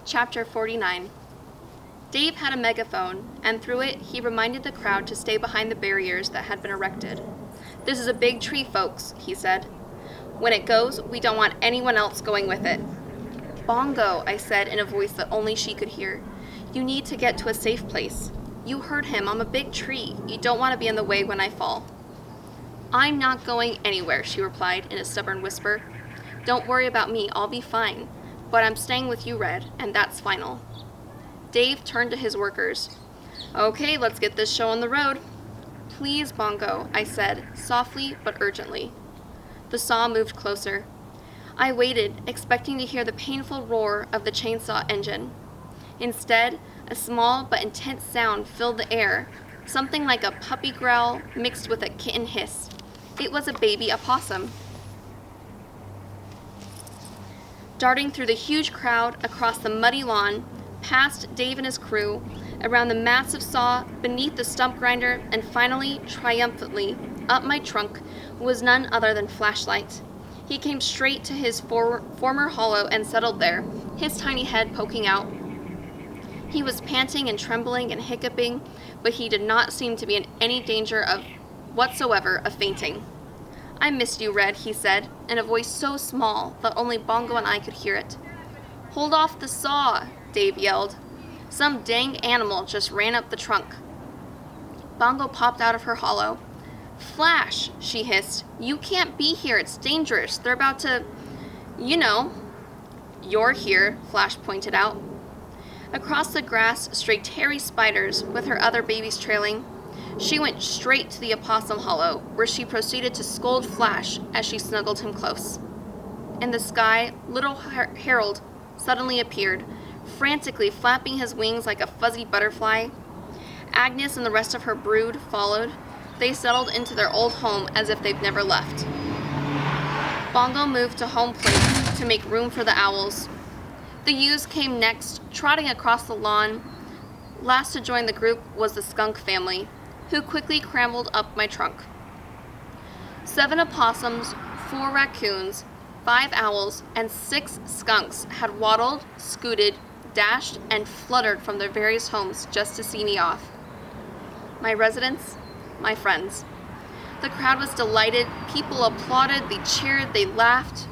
Chapter 49. Dave had a megaphone, and through it he reminded the crowd to stay behind the barriers that had been erected. "This is a big tree, folks," he said. "When it goes, we don't want anyone else going with it." "Bongo," I said in a voice that only she could hear. "You need to get to a safe place. You heard him, I'm a big tree. You don't want to be in the way when I fall." "I'm not going anywhere," she replied in a stubborn whisper. "Don't worry about me, I'll be fine. But I'm staying with you, Red, and that's final." Dave turned to his workers. "Okay, let's get this show on the road." "Please, Bongo," I said, softly but urgently. The saw moved closer. I waited, expecting to hear the painful roar of the chainsaw engine. Instead, a small but intense sound filled the air, something like a puppy growl mixed with a kitten hiss. It was a baby opossum. Darting through the huge crowd, across the muddy lawn, past Dave and his crew, around the massive saw, beneath the stump grinder, and finally, triumphantly, up my trunk, was none other than Flashlight. He came straight to his former hollow and settled there, his tiny head poking out. He was panting and trembling and hiccuping, but he did not seem to be in any danger whatsoever of fainting. "I missed you, Red," he said, in a voice so small that only Bongo and I could hear it. "Hold off the saw," Dave yelled. "Some dang animal just ran up the trunk." Bongo popped out of her hollow. "Flash," she hissed. "You can't be here. It's dangerous. They're about to... you know." "You're here," Flash pointed out. Across the grass strayed hairy spiders, with her other babies trailing. She went straight to the opossum hollow, where she proceeded to scold Flash as she snuggled him close. In the sky, little Harold suddenly appeared, frantically flapping his wings like a fuzzy butterfly. Agnes and the rest of her brood followed. They settled into their old home as if they'd never left. Bongo moved to home plate to make room for the owls. The ewes came next, trotting across the lawn. Last to join the group was the skunk family, who quickly scrambled up my trunk. 7 opossums, 4 raccoons, 5 owls, and 6 skunks had waddled, scooted, dashed, and fluttered from their various homes just to see me off. My residents, my friends. The crowd was delighted, people applauded, they cheered, they laughed.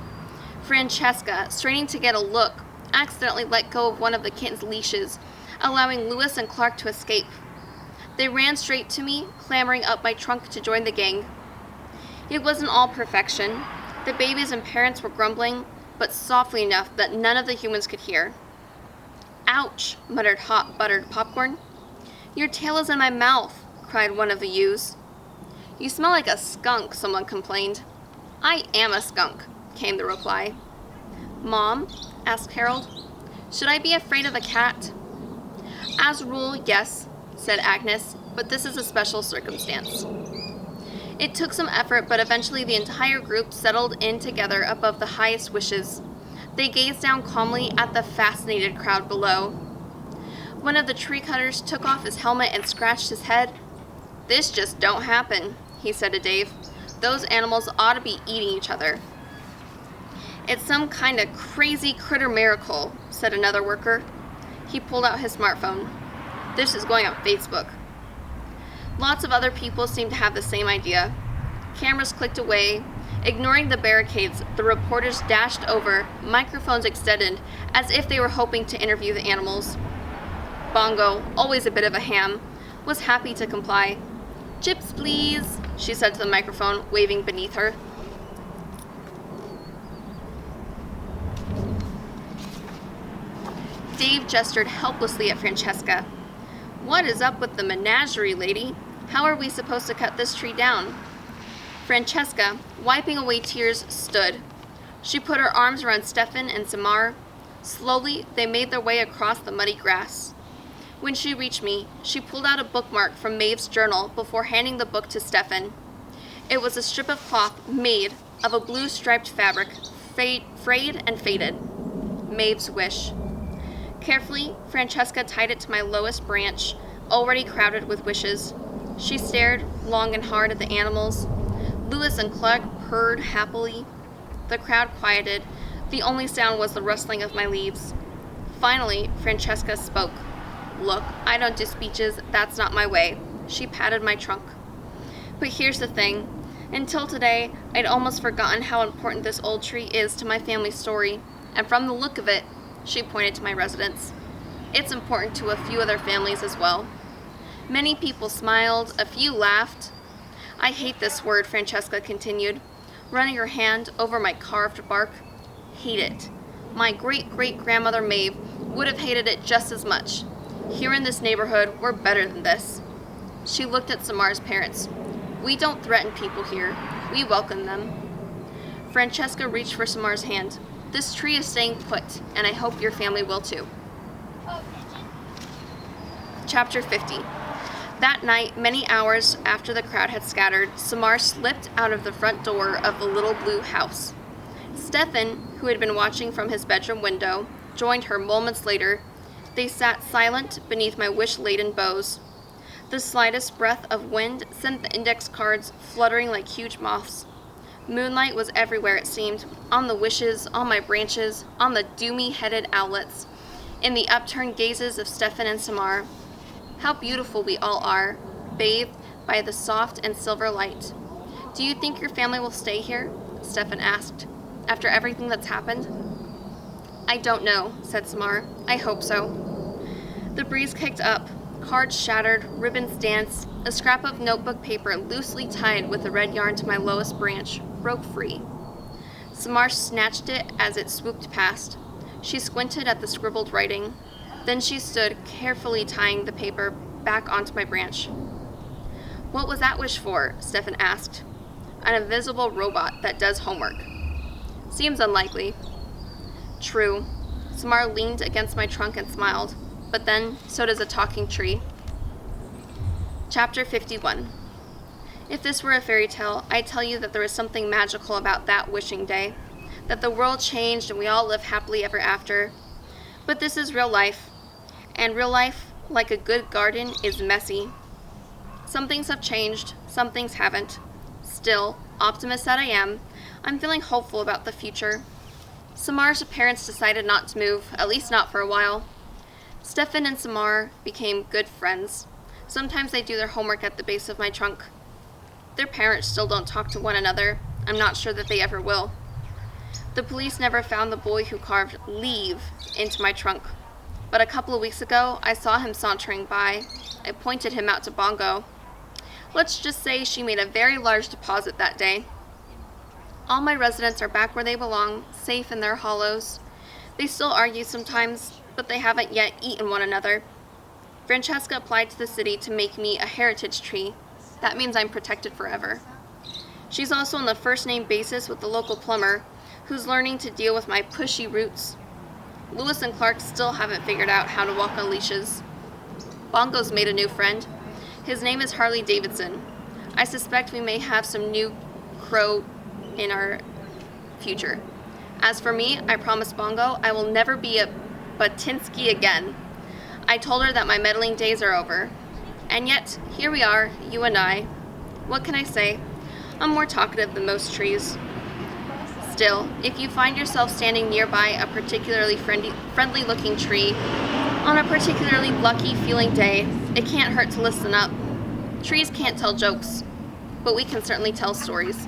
Francesca, straining to get a look, accidentally let go of one of the kitten's leashes, allowing Lewis and Clark to escape. They ran straight to me, clambering up my trunk to join the gang. It wasn't all perfection. The babies and parents were grumbling, but softly enough that none of the humans could hear. "Ouch," muttered Hot Buttered Popcorn. "Your tail is in my mouth," cried one of the ewes. "You smell like a skunk," someone complained. "I am a skunk," came the reply. "Mom?" asked Harold. "Should I be afraid of a cat?" "As a rule, yes," said Agnes, "but this is a special circumstance." It took some effort, but eventually the entire group settled in together above the highest wishes. They gazed down calmly at the fascinated crowd below. One of the tree cutters took off his helmet and scratched his head. "This just don't happen," he said to Dave. "Those animals ought to be eating each other." "It's some kind of crazy critter miracle," said another worker. He pulled out his smartphone. "This is going on Facebook." Lots of other people seemed to have the same idea. Cameras clicked away. Ignoring the barricades, the reporters dashed over, microphones extended, as if they were hoping to interview the animals. Bongo, always a bit of a ham, was happy to comply. "Chips, please," she said to the microphone, waving beneath her. Dave gestured helplessly at Francesca. "What is up with the menagerie, lady? How are we supposed to cut this tree down?" Francesca, wiping away tears, stood. She put her arms around Stefan and Samar. Slowly, they made their way across the muddy grass. When she reached me, she pulled out a bookmark from Maeve's journal before handing the book to Stefan. It was a strip of cloth made of a blue striped fabric, frayed and faded. Maeve's wish. Carefully, Francesca tied it to my lowest branch, already crowded with wishes. She stared long and hard at the animals. Lewis and Clark purred happily. The crowd quieted. The only sound was the rustling of my leaves. Finally, Francesca spoke. "Look, I don't do speeches, that's not my way." She patted my trunk. "But here's the thing. Until today, I'd almost forgotten how important this old tree is to my family story, and from the look of it," she pointed to my residence, "it's important to a few other families as well." Many people smiled, a few laughed. "I hate this word," Francesca continued, running her hand over my carved bark. "Hate it. My great-great-grandmother Maeve would have hated it just as much. Here in this neighborhood, we're better than this." She looked at Samar's parents. "We don't threaten people here. We welcome them." Francesca reached for Samar's hand. "This tree is staying put, and I hope your family will too." Chapter 50. That night, many hours after the crowd had scattered, Samar slipped out of the front door of the little blue house. Stefan, who had been watching from his bedroom window, joined her moments later. They sat silent beneath my wish-laden boughs. The slightest breath of wind sent the index cards fluttering like huge moths. Moonlight was everywhere, it seemed, on the wishes, on my branches, on the doomy-headed owlets, in the upturned gazes of Stefan and Samar. How beautiful we all are, bathed by the soft and silver light. "Do you think your family will stay here?" Stefan asked, "after everything that's happened?" "I don't know," said Samar. "I hope so." The breeze kicked up. Cards shattered, ribbons danced, a scrap of notebook paper loosely tied with the red yarn to my lowest branch broke free. Samar snatched it as it swooped past. She squinted at the scribbled writing. Then she stood, carefully tying the paper back onto my branch. "What was that wish for?" Stefan asked. "An invisible robot that does homework." "Seems unlikely." "True." Samar leaned against my trunk and smiled. But then, so does a talking tree. Chapter 51. If this were a fairy tale, I'd tell you that there was something magical about that wishing day, that the world changed and we all live happily ever after. But this is real life, and real life, like a good garden, is messy. Some things have changed, some things haven't. Still, optimist that I am, I'm feeling hopeful about the future. Samar's parents decided not to move, at least not for a while. Stefan and Samar became good friends. Sometimes they do their homework at the base of my trunk. Their parents still don't talk to one another. I'm not sure that they ever will. The police never found the boy who carved "Leave" into my trunk. But a couple of weeks ago, I saw him sauntering by. I pointed him out to Bongo. Let's just say she made a very large deposit that day. All my residents are back where they belong, safe in their hollows. They still argue sometimes, but they haven't yet eaten one another. Francesca applied to the city to make me a heritage tree. That means I'm protected forever. She's also on the first-name basis with the local plumber, who's learning to deal with my pushy roots. Lewis and Clark still haven't figured out how to walk on leashes. Bongo's made a new friend. His name is Harley Davidson. I suspect we may have some new crow in our future. As for me, I promised Bongo I will never be a Batinsky again. I told her that my meddling days are over. And yet, here we are, you and I. What can I say? I'm more talkative than most trees. Still, if you find yourself standing nearby a particularly friendly-looking tree on a particularly lucky-feeling day, it can't hurt to listen up. Trees can't tell jokes, but we can certainly tell stories.